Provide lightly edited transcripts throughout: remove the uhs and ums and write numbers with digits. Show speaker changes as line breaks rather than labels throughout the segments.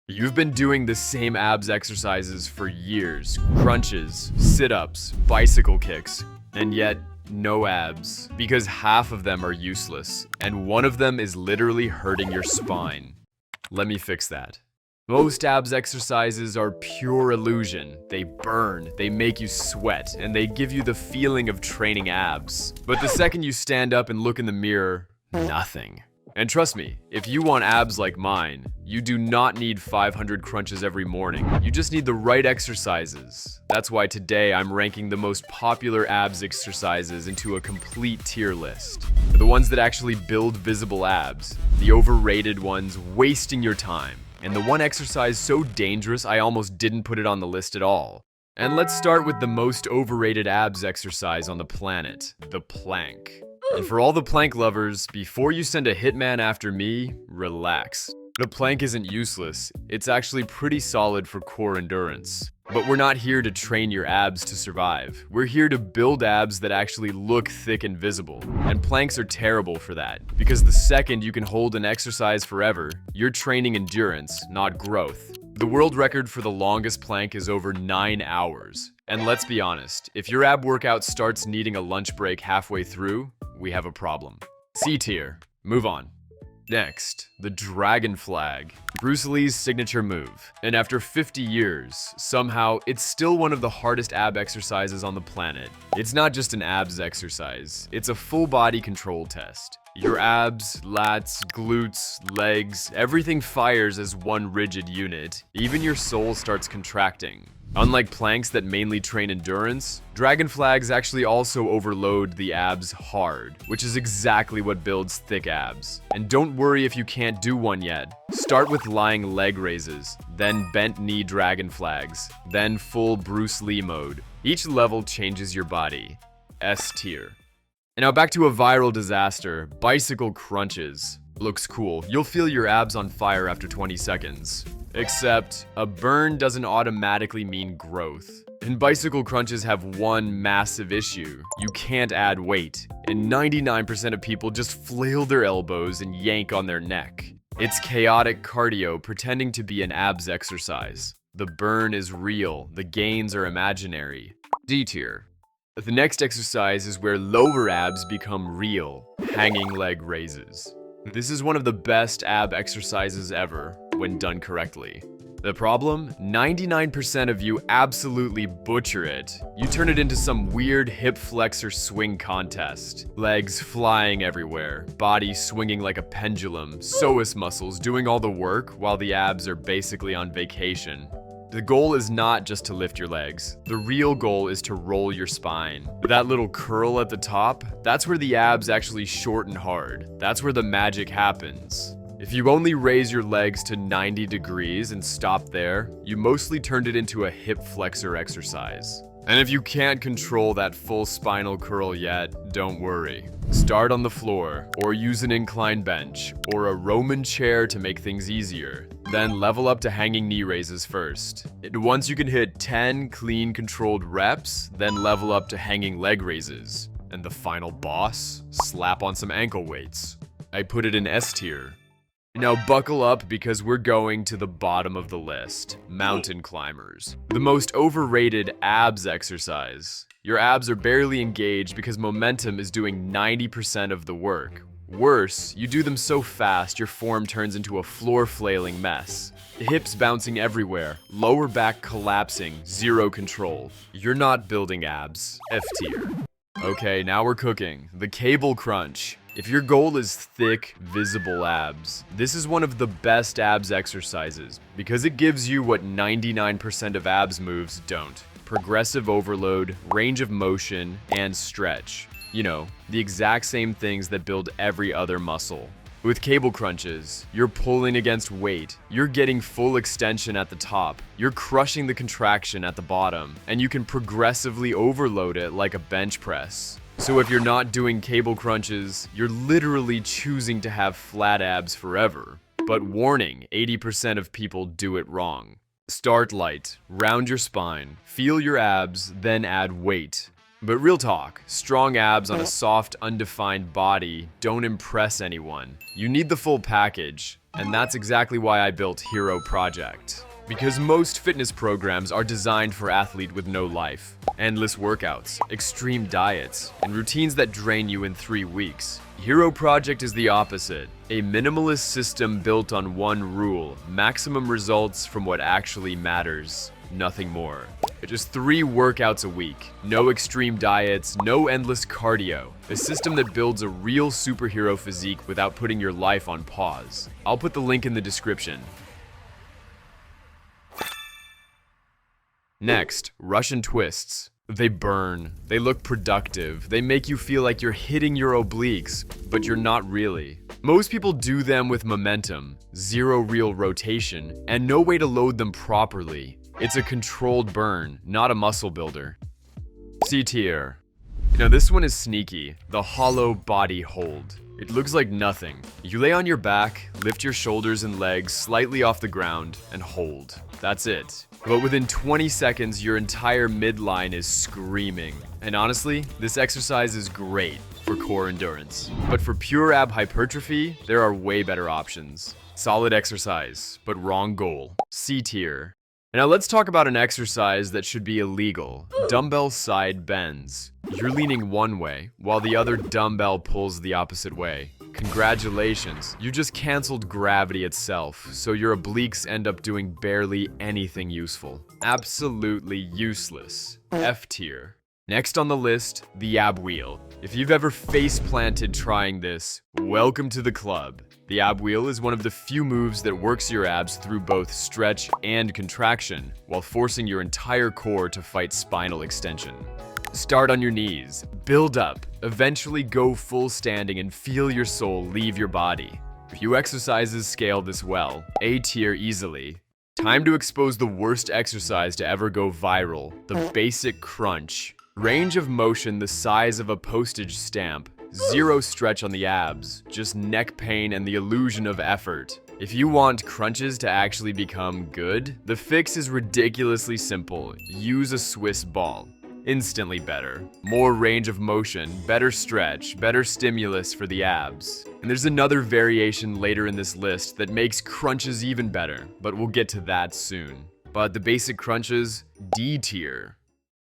You've been doing the same abs exercises for years. Crunches, sit-ups, bicycle kicks, and yet no abs. Because half of them are useless, and one of them is literally hurting your spine. Let me fix that. Most abs exercises are pure illusion. They burn, they make you sweat, and they give you the feeling of training abs. But the second you stand up and look in the mirror, nothing. And trust me, if you want abs like mine, you do not need 500 crunches every morning. You just need the right exercises. That's why today I'm ranking the most popular abs exercises into a complete tier list. The ones that actually build visible abs, the overrated ones wasting your time, and the one exercise so dangerous I almost didn't put it on the list at all. And let's start with the most overrated abs exercise on the planet, the plank. And for all the plank lovers, before you send a hitman after me, relax. The plank isn't useless, it's actually pretty solid for core endurance. But we're not here to train your abs to survive. We're here to build abs that actually look thick and visible. And planks are terrible for that, because the second you can hold an exercise forever, you're training endurance, not growth. The world record for the longest plank is over 9 hours. And let's be honest, if your ab workout starts needing a lunch break halfway through, we have a problem. C tier. Move on. Next, the dragon flag. Bruce Lee's signature move. And after 50 years, somehow, it's still one of the hardest ab exercises on the planet. It's not just an abs exercise, it's a full body control test. Your abs, lats, glutes, legs, everything fires as one rigid unit. Even your soul starts contracting. Unlike planks that mainly train endurance, dragon flags actually also overload the abs hard, which is exactly what builds thick abs. And don't worry if you can't do one yet. Start with lying leg raises, then bent knee dragon flags, then full Bruce Lee mode. Each level changes your body. S tier. And now back to a viral disaster, bicycle crunches. Looks cool. You'll feel your abs on fire after 20 seconds. Except, a burn doesn't automatically mean growth. And bicycle crunches have one massive issue. You can't add weight. And 99% of people just flail their elbows and yank on their neck. It's chaotic cardio pretending to be an abs exercise. The burn is real, the gains are imaginary. D tier. The next exercise is where lower abs become real, hanging leg raises. This is one of the best ab exercises ever, when done correctly. The problem? 99% of you absolutely butcher it. You turn it into some weird hip flexor swing contest. Legs flying everywhere, body swinging like a pendulum, psoas muscles doing all the work while the abs are basically on vacation. The goal is not just to lift your legs. The real goal is to roll your spine. That little curl at the top, that's where the abs actually shorten hard. That's where the magic happens. If you only raise your legs to 90 degrees and stop there, you mostly turned it into a hip flexor exercise. And if you can't control that full spinal curl yet, don't worry. Start on the floor, or use an incline bench, or a Roman chair to make things easier. Then level up to hanging knee raises first. Once you can hit 10 clean controlled reps, then level up to hanging leg raises. And the final boss? Slap on some ankle weights. I put it in S tier. Now buckle up because we're going to the bottom of the list, mountain climbers. The most overrated abs exercise. Your abs are barely engaged because momentum is doing 90% of the work. Worse, you do them so fast your form turns into a floor flailing mess. Hips bouncing everywhere, lower back collapsing, zero control. You're not building abs. F tier. Okay, now we're cooking. The cable crunch. If your goal is thick, visible abs, this is one of the best abs exercises because it gives you what 99% of abs moves don't. Progressive overload, range of motion, and stretch. You know, the exact same things that build every other muscle. With cable crunches, you're pulling against weight, you're getting full extension at the top, you're crushing the contraction at the bottom, and you can progressively overload it like a bench press. So if you're not doing cable crunches, you're literally choosing to have flat abs forever. But warning, 80% of people do it wrong. Start light, round your spine, feel your abs, then add weight. But real talk, strong abs on a soft, undefined body don't impress anyone. You need the full package. And that's exactly why I built Hero Project. Because most fitness programs are designed for athletes with no life. Endless workouts, extreme diets, and routines that drain you in 3 weeks. Hero Project is the opposite. A minimalist system built on one rule: maximum results from what actually matters, nothing more. Just 3 workouts a week, no extreme diets, no endless cardio. A system that builds a real superhero physique without putting your life on pause. I'll put the link in the description. Next, Russian twists. They burn, they look productive, they make you feel like you're hitting your obliques, but you're not really. Most people do them with momentum, zero real rotation, and no way to load them properly. It's a controlled burn, not a muscle builder. C tier. Now this one is sneaky, the hollow body hold. It looks like nothing. You lay on your back, lift your shoulders and legs slightly off the ground, and hold. That's it. But within 20 seconds, your entire midline is screaming. And honestly, this exercise is great for core endurance. But for pure ab hypertrophy, there are way better options. Solid exercise, but wrong goal. C tier. Now let's talk about an exercise that should be illegal. Dumbbell side bends. You're leaning one way, while the other dumbbell pulls the opposite way. Congratulations, you just canceled gravity itself, so your obliques end up doing barely anything useful. Absolutely useless. F tier. Next on the list, the ab wheel. If you've ever face planted trying this, welcome to the club. The ab wheel is one of the few moves that works your abs through both stretch and contraction, while forcing your entire core to fight spinal extension. Start on your knees, build up, eventually go full standing and feel your soul leave your body. Few exercises scale this well, A tier easily. Time to expose the worst exercise to ever go viral, the basic crunch. Range of motion the size of a postage stamp. Zero stretch on the abs, just neck pain and the illusion of effort. If you want crunches to actually become good, the fix is ridiculously simple. Use a Swiss ball. Instantly better. More range of motion, better stretch, better stimulus for the abs. And there's another variation later in this list that makes crunches even better, but we'll get to that soon. But the basic crunches, D tier.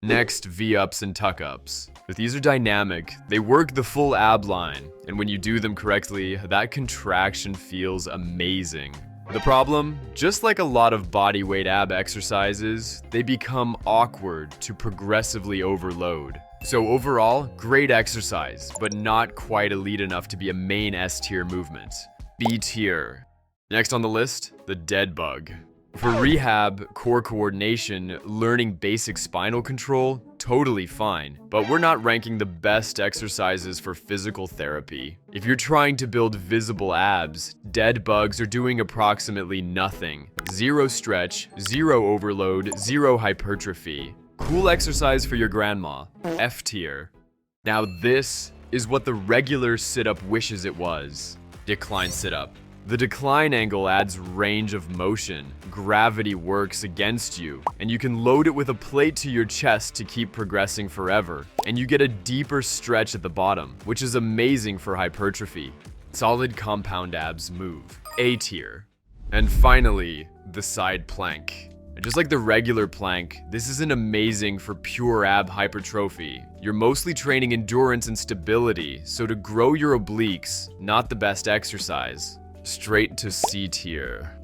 Next, V-ups and tuck-ups. But these are dynamic, they work the full ab line, and when you do them correctly, that contraction feels amazing. The problem, just like a lot of bodyweight ab exercises, they become awkward to progressively overload. So overall, great exercise, but not quite elite enough to be a main S tier movement. B tier. Next on the list, the dead bug. For rehab, core coordination, learning basic spinal control, totally fine. But we're not ranking the best exercises for physical therapy. If you're trying to build visible abs, dead bugs are doing approximately nothing. Zero stretch, zero overload, zero hypertrophy. Cool exercise for your grandma. F tier. Now this is what the regular sit-up wishes it was. Decline sit-up. The decline angle adds range of motion, gravity works against you, and you can load it with a plate to your chest to keep progressing forever, and you get a deeper stretch at the bottom, which is amazing for hypertrophy. Solid compound abs move. A tier. And finally, the side plank. Just like the regular plank, this isn't amazing for pure ab hypertrophy. You're mostly training endurance and stability, so to grow your obliques, not the best exercise. Straight to C tier.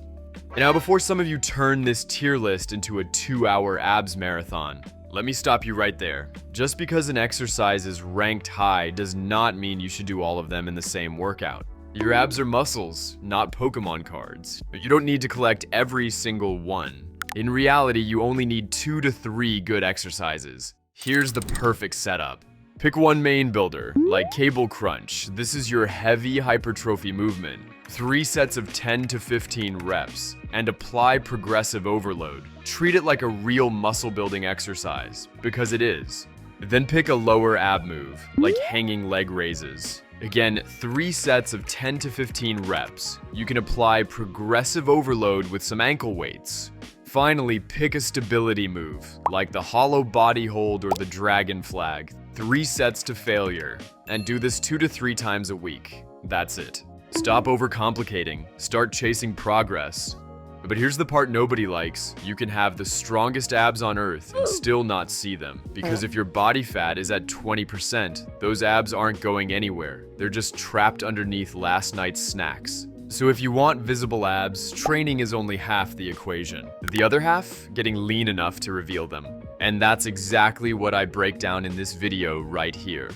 Now before some of you turn this tier list into a 2-hour abs marathon, let me stop you right there. Just because an exercise is ranked high does not mean you should do all of them in the same workout. Your abs are muscles, not Pokemon cards. You don't need to collect every single one. In reality, you only need 2 to 3 good exercises. Here's the perfect setup. Pick one main builder, like cable crunch. This is your heavy hypertrophy movement. 3 sets of 10 to 15 reps, and apply progressive overload. Treat it like a real muscle building exercise, because it is. Then pick a lower ab move, like hanging leg raises. Again, 3 sets of 10 to 15 reps. You can apply progressive overload with some ankle weights. Finally, pick a stability move, like the hollow body hold or the dragon flag. 3 sets to failure, and do this 2 to 3 times a week. That's it. Stop overcomplicating. Start chasing progress. But here's the part nobody likes. You can have the strongest abs on earth and still not see them. Because if your body fat is at 20%, those abs aren't going anywhere. They're just trapped underneath last night's snacks. So if you want visible abs, training is only half the equation. The other half, getting lean enough to reveal them. And that's exactly what I break down in this video right here.